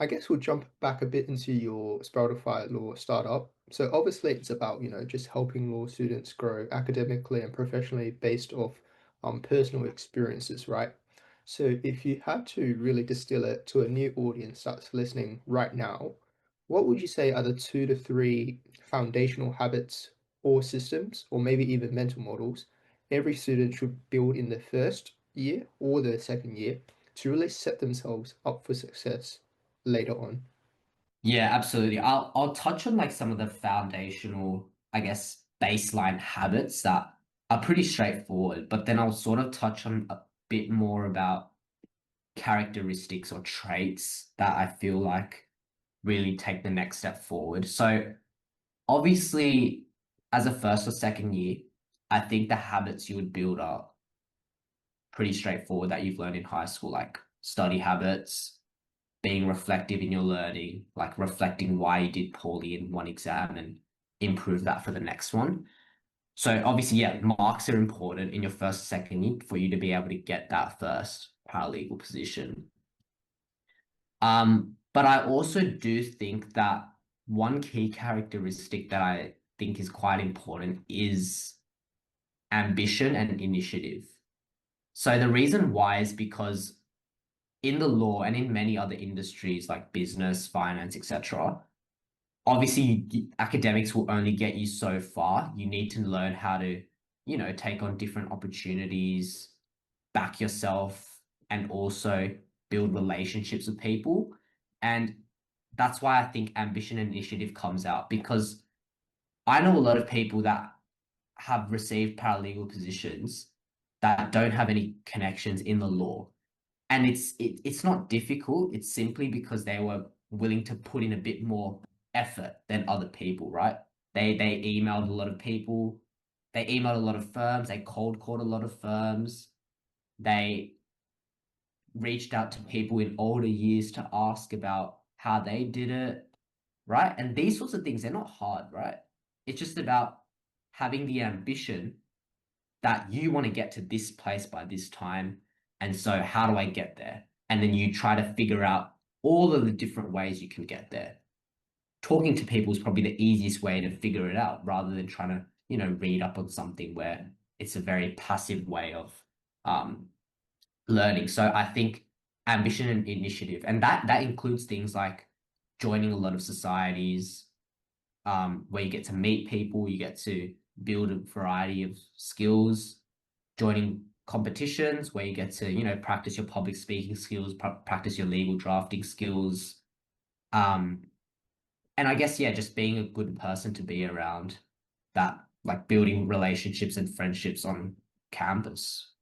I guess we'll jump back a bit into your Sproutify Law startup. So obviously it's about, just helping law students grow academically and professionally based off personal experiences, right? So if you had to really distill it to a new audience that's listening right now, what would you say are the 2 to 3 foundational habits or systems, or maybe even mental models, every student should build in their first year or their second year to really set themselves up for success later on? Yeah, absolutely. I'll touch on like some of the foundational, I guess, baseline habits that are pretty straightforward, but then I'll sort of touch on a bit more about characteristics or traits that I feel like really take the next step forward. So obviously, as a first or second year, I think the habits you would build are pretty straightforward that you've learned in high school, like study habits, being reflective in your learning, like reflecting why you did poorly in one exam and improve that for the next one. So obviously, yeah, marks are important in your first, second year for you to be able to get that first paralegal position. But I also do think that one key characteristic that I think is quite important is ambition and initiative. So the reason why is because in the law and in many other industries like business, finance, etc., obviously academics will only get you so far. You need to learn how to, take on different opportunities, back yourself, and also build relationships with people. And that's why I think ambition and initiative comes out because I know a lot of people that have received paralegal positions that don't have any connections in the law. And it's not difficult. It's simply because they were willing to put in a bit more effort than other people, right? They emailed a lot of people, they emailed a lot of firms, they cold called a lot of firms, they reached out to people in older years to ask about how they did it, right? And these sorts of things, they're not hard, right? It's just about having the ambition that you want to get to this place by this time. And so, how do I get there? And then you try to figure out all of the different ways you can get there. Talking to people is probably the easiest way to figure it out rather than trying to, read up on something where it's a very passive way of um, learning. So I think ambition and initiative, and that includes things like joining a lot of societies, where you get to meet people, you get to build a variety of skills, joining competitions where you get to, practice your public speaking skills, practice your legal drafting skills. Um, and I guess, yeah, just being a good person to be around that, like building relationships and friendships on campus.